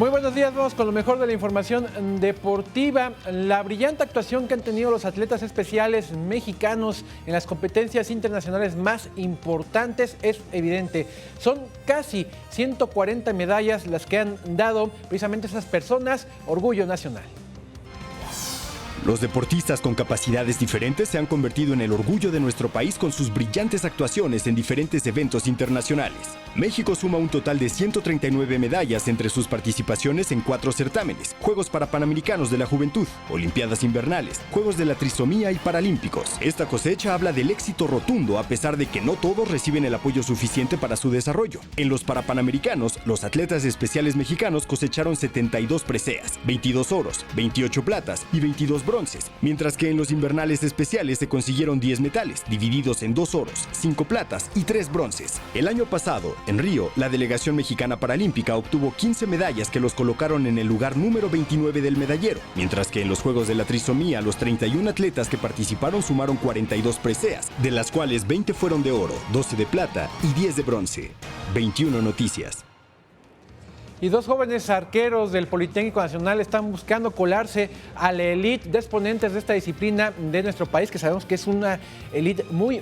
Muy buenos días, vamos con lo mejor de la información deportiva. La brillante actuación que han tenido los atletas especiales mexicanos en las competencias internacionales más importantes es evidente. Son casi 140 medallas las que han dado precisamente esas personas, orgullo nacional. Los deportistas con capacidades diferentes se han convertido en el orgullo de nuestro país con sus brillantes actuaciones en diferentes eventos internacionales. México suma un total de 139 medallas entre sus participaciones en 4 certámenes: Juegos Parapanamericanos de la Juventud, Olimpiadas Invernales, Juegos de la Trisomía y Paralímpicos. Esta cosecha habla del éxito rotundo a pesar de que no todos reciben el apoyo suficiente para su desarrollo. En los Parapanamericanos, los atletas especiales mexicanos cosecharon 72 preseas, 22 oros, 28 platas y 22 bronces, mientras que en los invernales especiales se consiguieron 10 metales, divididos en 2 oros, 5 platas y 3 bronces. El año pasado, en Río, la delegación mexicana paralímpica obtuvo 15 medallas que los colocaron en el lugar número 29 del medallero, mientras que en los Juegos de la Trisomía, los 31 atletas que participaron sumaron 42 preseas, de las cuales 20 fueron de oro, 12 de plata y 10 de bronce. 21 Noticias. Y 2 jóvenes arqueros del Politécnico Nacional están buscando colarse a la elite de exponentes de esta disciplina de nuestro país, que sabemos que es una elite muy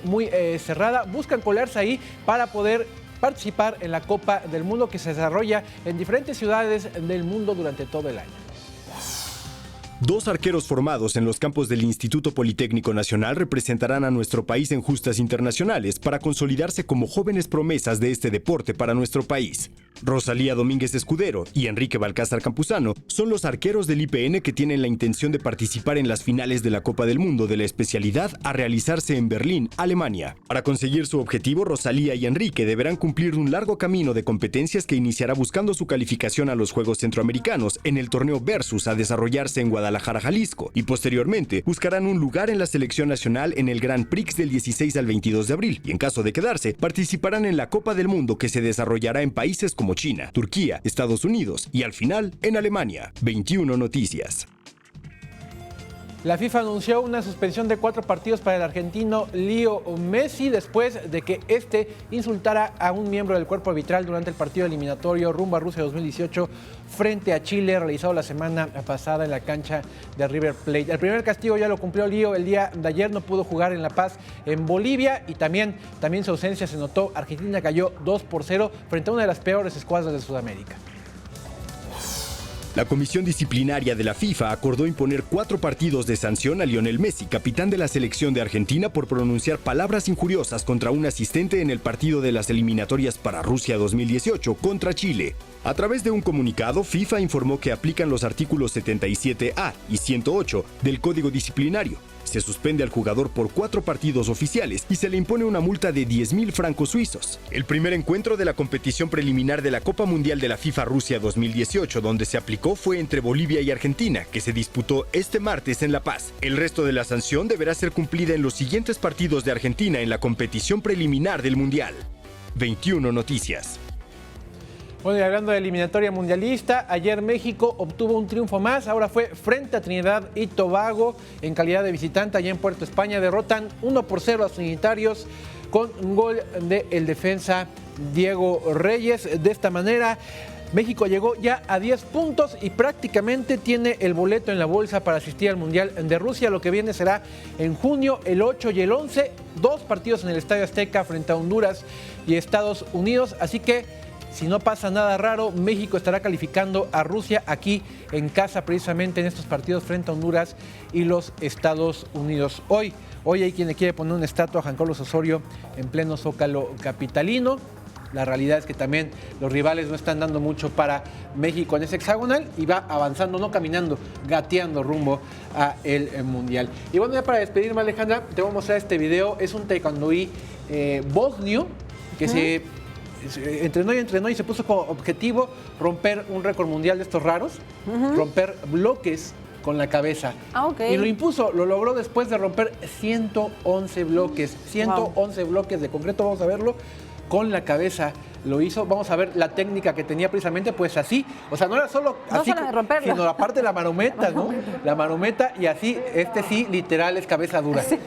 cerrada. Buscan colarse ahí para poder participar en la Copa del Mundo que se desarrolla en diferentes ciudades del mundo durante todo el año. 2 arqueros formados en los campos del Instituto Politécnico Nacional representarán a nuestro país en justas internacionales para consolidarse como jóvenes promesas de este deporte para nuestro país. Rosalía Domínguez Escudero y Enrique Balcázar Campuzano son los arqueros del IPN que tienen la intención de participar en las finales de la Copa del Mundo de la especialidad a realizarse en Berlín, Alemania. Para conseguir su objetivo, Rosalía y Enrique deberán cumplir un largo camino de competencias que iniciará buscando su calificación a los Juegos Centroamericanos en el torneo Versus a desarrollarse en Guadalajara, Jalisco, y posteriormente buscarán un lugar en la selección nacional en el Grand Prix del 16 al 22 de abril, y en caso de quedarse, participarán en la Copa del Mundo que se desarrollará en países como China, Turquía, Estados Unidos y al final en Alemania. 21 Noticias. La FIFA anunció una suspensión de 4 partidos para el argentino Leo Messi después de que este insultara a un miembro del cuerpo arbitral durante el partido eliminatorio rumbo a Rusia 2018 frente a Chile, realizado la semana pasada en la cancha de River Plate. El primer castigo ya lo cumplió Leo el día de ayer, no pudo jugar en La Paz, en Bolivia, y también su ausencia se notó. Argentina cayó 2-0 frente a una de las peores escuadras de Sudamérica. La Comisión Disciplinaria de la FIFA acordó imponer 4 partidos de sanción a Lionel Messi, capitán de la selección de Argentina, por pronunciar palabras injuriosas contra un asistente en el partido de las eliminatorias para Rusia 2018 contra Chile. A través de un comunicado, FIFA informó que aplican los artículos 77A y 108 del Código Disciplinario. Se suspende al jugador por 4 partidos oficiales y se le impone una multa de 10.000 francos suizos. El primer encuentro de la competición preliminar de la Copa Mundial de la FIFA Rusia 2018, donde se aplicó, fue entre Bolivia y Argentina, que se disputó este martes en La Paz. El resto de la sanción deberá ser cumplida en los siguientes partidos de Argentina en la competición preliminar del Mundial. 21 Noticias. Bueno, y hablando de eliminatoria mundialista, ayer México obtuvo un triunfo más. Ahora fue frente a Trinidad y Tobago en calidad de visitante allá en Puerto España. Derrotan 1-0 a los trinitarios con un gol del defensa Diego Reyes. De esta manera, México llegó ya a 10 puntos y prácticamente tiene el boleto en la bolsa para asistir al Mundial de Rusia. Lo que viene será en junio, el 8 y el 11, 2 partidos en el Estadio Azteca frente a Honduras y Estados Unidos. Así que, si no pasa nada raro, México estará calificando a Rusia aquí en casa, precisamente en estos partidos frente a Honduras y los Estados Unidos. Hoy hay quien le quiere poner una estatua a Juan Carlos Osorio en pleno Zócalo capitalino. La realidad es que también los rivales no están dando mucho para México en ese hexagonal y va avanzando, no caminando, gateando rumbo a el Mundial. Y bueno, ya para despedirme, Alejandra, te voy a mostrar este video. Es un taekwondoí bosnio que se entrenó y se puso como objetivo romper un récord mundial de estos raros, romper bloques con la cabeza. Okay. Y lo impuso, lo logró después de romper 111 bloques, 111 bloques de concreto, vamos a verlo. con la cabeza lo hizo. Vamos a ver la técnica que tenía precisamente, pues así. O sea, no era solo así, solo de romperlo, sino la parte de la marometa, ¿no? La marometa, y así, sí literal es cabeza dura. Sí.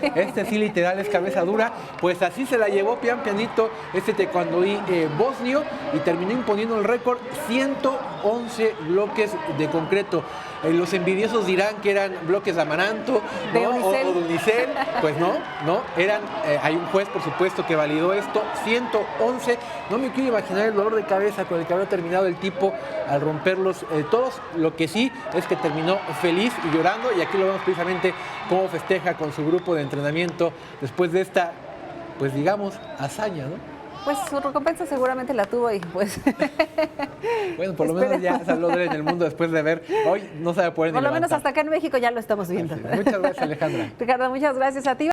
Sí literal es cabeza dura. Pues así se la llevó pianito taekwondoí bosnio y terminó imponiendo el récord, 111 bloques de concreto. Los envidiosos dirán que eran bloques de amaranto, ¿no? De unicel. O de unicel. Pues no, hay un juez, por supuesto, que validó esto, 111. No me quiero imaginar el dolor de cabeza con el que había terminado el tipo al romperlos todos. Lo que sí es que terminó feliz y llorando, y aquí lo vemos precisamente cómo festeja con su grupo de entrenamiento después de esta, pues digamos, hazaña, ¿no? Pues su recompensa seguramente la tuvo y pues... Bueno, por lo menos ya se habló de él en el mundo después de ver. Hoy no se va a poder ni Por lo menos levantar. hasta acá en México ya lo estamos viendo. Muchas gracias, Alejandra. Ricardo, muchas gracias a ti.